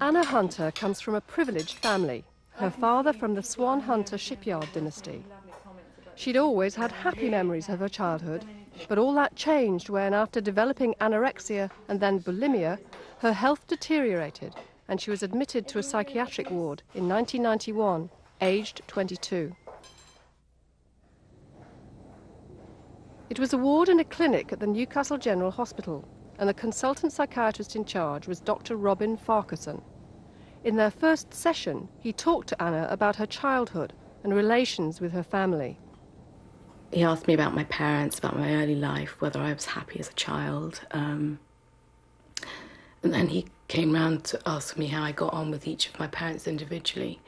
Anna Hunter comes from a privileged family, her father from the Swan Hunter shipyard dynasty. She'd always had happy memories of her childhood, but all that changed when, after developing anorexia and then bulimia, her health deteriorated and she was admitted to a psychiatric ward in 1991, aged 22. It was a ward in a clinic at the Newcastle General Hospital, and the consultant psychiatrist in charge was Dr. Robin Farquharson. In their first session, he talked to Anna about her childhood and relations with her family. He asked me about my parents, about my early life, whether I was happy as a child. And then he came round to ask me how I got on with each of my parents individually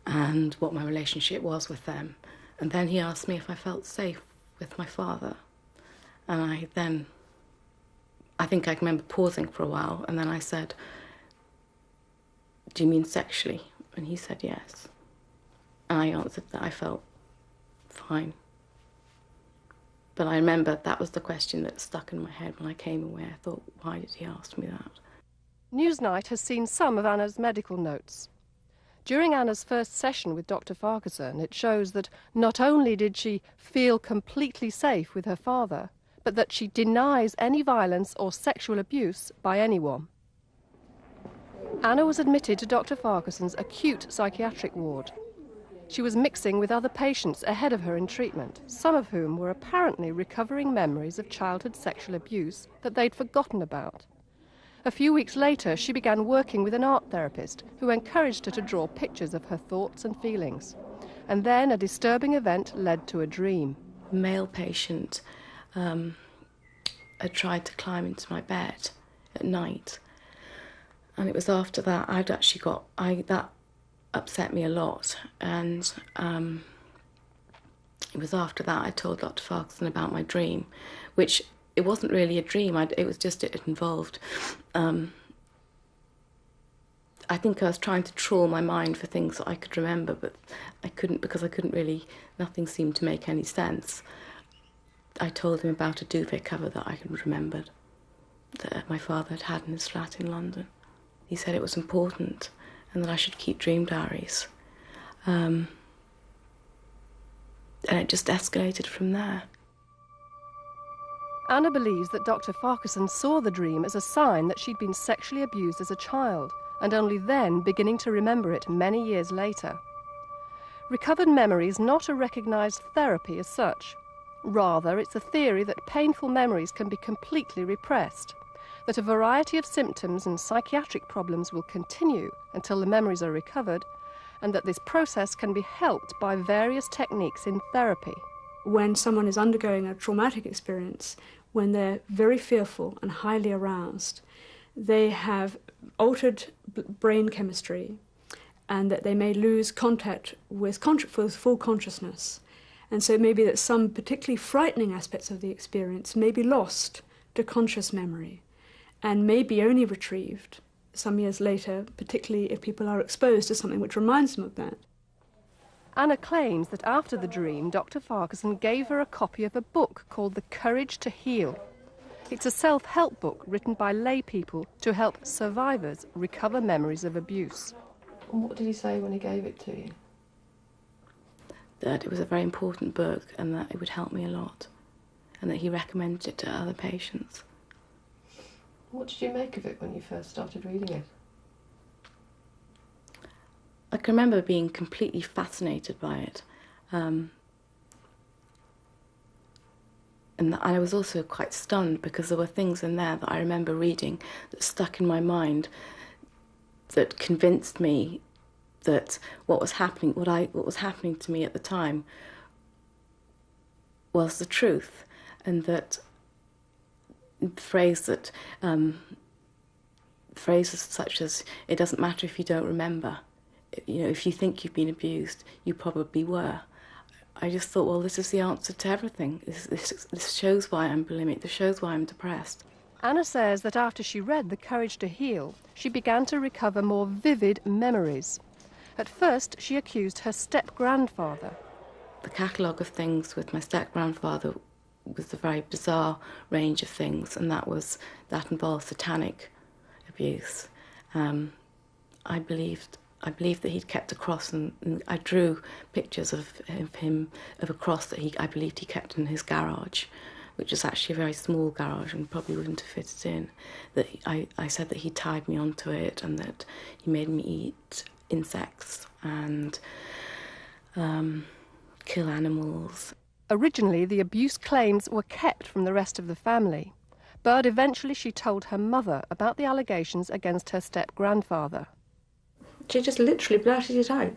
and what my relationship was with them. And then he asked me if I felt safe with my father. And I think I remember pausing for a while, and then I said, "Do you mean sexually?" And he said yes. And I answered that I felt fine. But I remember that was the question that stuck in my head when I came away. I thought, why did he ask me that? Newsnight has seen some of Anna's medical notes. During Anna's first session with Dr. Farquharson, it shows that not only did she feel completely safe with her father, but that she denies any violence or sexual abuse by anyone. Anna was admitted to Dr. Farquharson's acute psychiatric ward. She was mixing with other patients ahead of her in treatment, some of whom were apparently recovering memories of childhood sexual abuse that they'd forgotten about. A few weeks later, she began working with an art therapist who encouraged her to draw pictures of her thoughts and feelings. And then a disturbing event led to a dream. A male patient had tried to climb into my bed at night. And it was after that that upset me a lot. And it was after that I told Dr. Farquharson about my dream, which it wasn't really a dream. It involved. I think I was trying to trawl my mind for things that I could remember, but I couldn't, because nothing seemed to make any sense. I told him about a duvet cover that I could remembered that my father had in his flat in London. He said it was important and that I should keep dream diaries. And it just escalated from there. Anna believes that Dr. Farquharson saw the dream as a sign that she'd been sexually abused as a child, and only then beginning to remember it many years later. Recovered memory is not a recognised therapy as such. Rather, it's a theory that painful memories can be completely repressed, that a variety of symptoms and psychiatric problems will continue until the memories are recovered, and that this process can be helped by various techniques in therapy. When someone is undergoing a traumatic experience, when they're very fearful and highly aroused, they have altered brain chemistry, and that they may lose contact with full consciousness. And so it may be that some particularly frightening aspects of the experience may be lost to conscious memory and may be only retrieved some years later, particularly if people are exposed to something which reminds them of that. Anna claims that after the dream, Dr. Farquharson gave her a copy of a book called The Courage to Heal. It's a self-help book written by lay people to help survivors recover memories of abuse. And what did he say when he gave it to you? That it was a very important book and that it would help me a lot, and that he recommended it to other patients. What did you make of it when you first started reading it? I can remember being completely fascinated by it. And I was also quite stunned because there were things in there that I remember reading that stuck in my mind that convinced me that what was happening to me at the time was the truth, and that phrases such as "it doesn't matter if you don't remember," you know, if you think you've been abused, you probably were. I just thought, well, this is the answer to everything. This shows why I'm bulimic. This shows why I'm depressed. Anna says that after she read The Courage to Heal, she began to recover more vivid memories. At first, she accused her step-grandfather. The catalogue of things with my step-grandfather was a very bizarre range of things, and that involved satanic abuse. I believed that he'd kept a cross, and I drew pictures of him, of a cross that I believed he kept in his garage, which is actually a very small garage and probably wouldn't have fitted in. That I said that he tied me onto it, and that he made me eat insects and kill animals. Originally, the abuse claims were kept from the rest of the family, but eventually she told her mother about the allegations against her step-grandfather. She just literally blurted it out.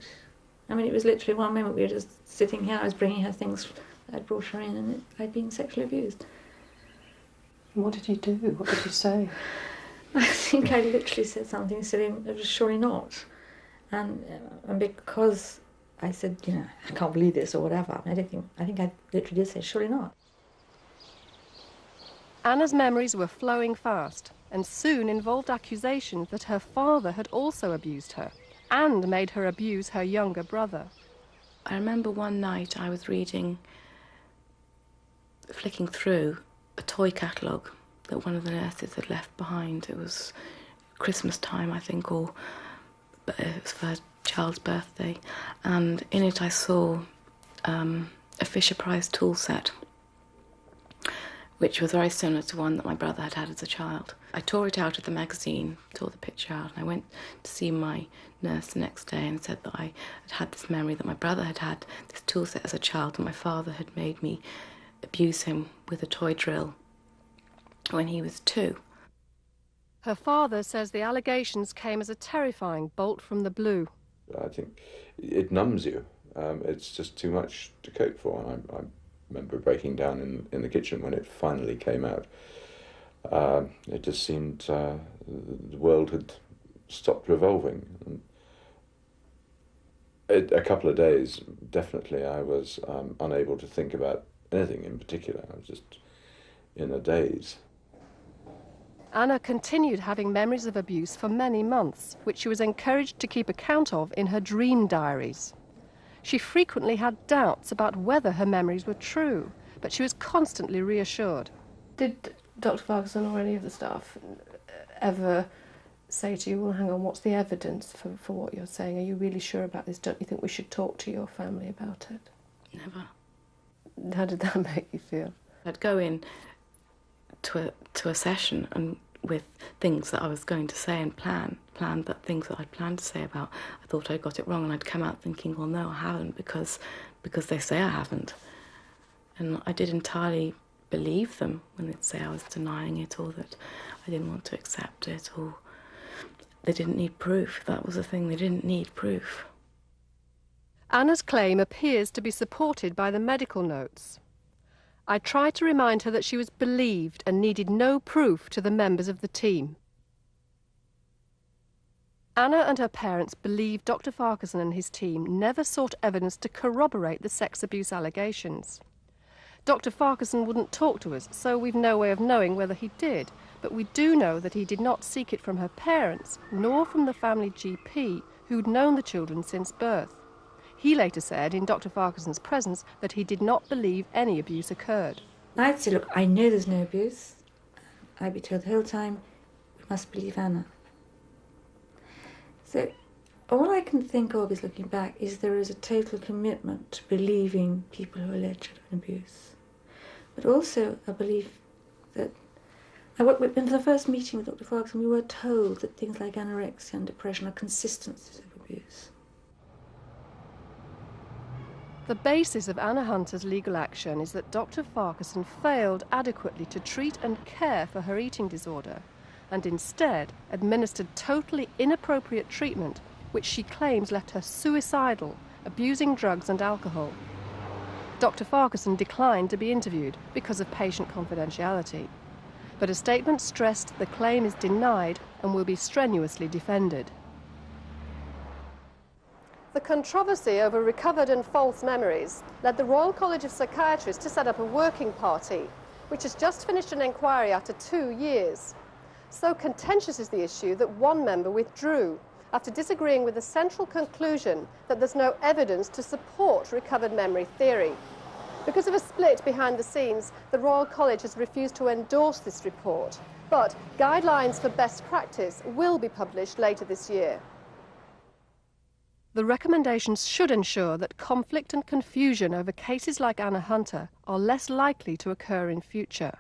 I mean, it was literally one moment we were just sitting here, I was bringing her things that I'd brought her in, and I'd been sexually abused. What did you do? What did you say? I think I literally said something silly, it was surely not. And because I said, you know, I can't believe this or whatever, I think I literally did say, surely not. Anna's memories were flowing fast and soon involved accusations that her father had also abused her and made her abuse her younger brother. I remember one night I was flicking through a toy catalogue that one of the nurses had left behind. It was Christmas time, I think, or it was for her child's birthday, and in it I saw a Fisher-Price tool set, which was very similar to one that my brother had had as a child. I tore it out of the magazine, tore the picture out, and I went to see my nurse the next day and said that I had had this memory that my brother had had this tool set as a child, and my father had made me abuse him with a toy drill when he was 2. Her father says the allegations came as a terrifying bolt from the blue. I think it numbs you. It's just too much to cope for. And I remember breaking down in the kitchen when it finally came out. It just seemed the world had stopped revolving. And a couple of days, definitely, I was unable to think about anything in particular. I was just in a daze. Anna continued having memories of abuse for many months, which she was encouraged to keep account of in her dream diaries. She frequently had doubts about whether her memories were true, but she was constantly reassured. Did Dr. Farquharson or any of the staff ever say to you, well, hang on, what's the evidence for what you're saying? Are you really sure about this? Don't you think we should talk to your family about it? Never. How did that make you feel? I'd go in to a session and with things that I was going to say and planned that things that I'd planned to say about. I thought I got it wrong, and I'd come out thinking, well, no, I haven't, because they say I haven't. And I did entirely believe them when they'd say I was denying it, or that I didn't want to accept it, or they didn't need proof. That was the thing, they didn't need proof. Anna's claim appears to be supported by the medical notes. I tried to remind her that she was believed and needed no proof to the members of the team. Anna and her parents believe Dr. Farquharson and his team never sought evidence to corroborate the sex abuse allegations. Dr. Farquharson wouldn't talk to us, so we've no way of knowing whether he did, but we do know that he did not seek it from her parents, nor from the family GP, who'd known the children since birth. He later said, in Dr. Farquharson's presence, that he did not believe any abuse occurred. I'd say, look, I know there's no abuse. I'd be told the whole time, we must believe Anna. So all I can think of is, looking back, is there is a total commitment to believing people who are alleged of abuse. But also a belief that, in the first meeting with Dr. Farquharson, we were told that things like anorexia and depression are consistencies of abuse. The basis of Anna Hunter's legal action is that Dr. Farquharson failed adequately to treat and care for her eating disorder, and instead administered totally inappropriate treatment, which she claims left her suicidal, abusing drugs and alcohol. Dr. Farquharson declined to be interviewed because of patient confidentiality, but a statement stressed the claim is denied and will be strenuously defended. The controversy over recovered and false memories led the Royal College of Psychiatrists to set up a working party, which has just finished an inquiry after 2 years. So contentious is the issue that one member withdrew after disagreeing with the central conclusion that there's no evidence to support recovered memory theory. Because of a split behind the scenes, the Royal College has refused to endorse this report, but guidelines for best practice will be published later this year. The recommendations should ensure that conflict and confusion over cases like Anna Hunter are less likely to occur in future.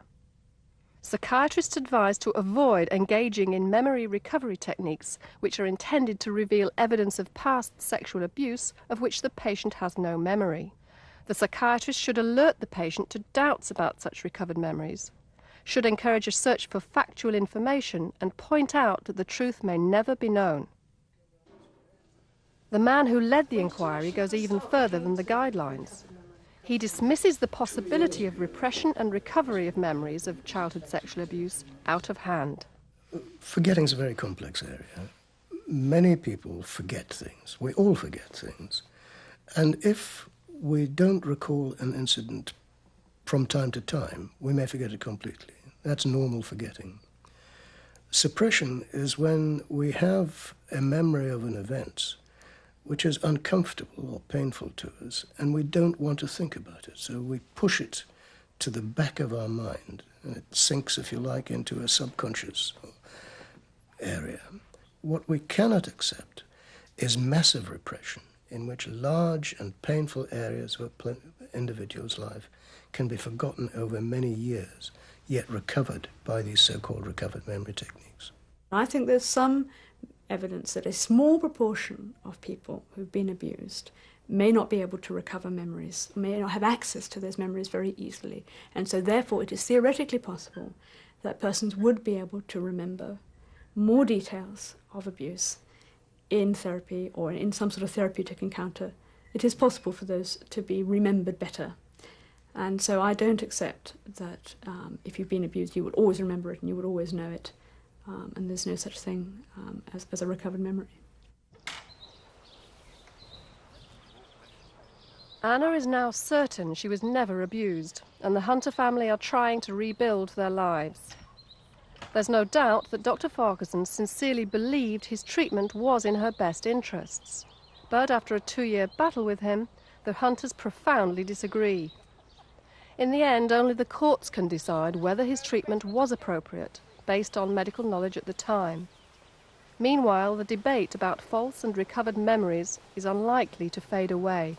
Psychiatrists advise to avoid engaging in memory recovery techniques which are intended to reveal evidence of past sexual abuse of which the patient has no memory. The psychiatrist should alert the patient to doubts about such recovered memories, should encourage a search for factual information and point out that the truth may never be known. The man who led the inquiry goes even further than the guidelines. He dismisses the possibility of repression and recovery of memories of childhood sexual abuse out of hand. Forgetting is a very complex area. Many people forget things. We all forget things. And if we don't recall an incident from time to time, we may forget it completely. That's normal forgetting. Suppression is when we have a memory of an event which is uncomfortable or painful to us, and we don't want to think about it. So we push it to the back of our mind, and it sinks, if you like, into a subconscious area. What we cannot accept is massive repression, in which large and painful areas of an individual's life can be forgotten over many years, yet recovered by these so-called recovered memory techniques. I think there's some evidence that a small proportion of people who've been abused may not be able to recover memories, may not have access to those memories very easily, and so therefore it is theoretically possible that persons would be able to remember more details of abuse in therapy or in some sort of therapeutic encounter. It is possible for those to be remembered better. And so I don't accept that if you've been abused you would always remember it and you would always know it. And there's no such thing as a recovered memory. Anna is now certain she was never abused, and the Hunter family are trying to rebuild their lives. There's no doubt that Dr. Farquharson sincerely believed his treatment was in her best interests. But after a 2-year battle with him, the Hunters profoundly disagree. In the end, only the courts can decide whether his treatment was appropriate, based on medical knowledge at the time. Meanwhile, the debate about false and recovered memories is unlikely to fade away.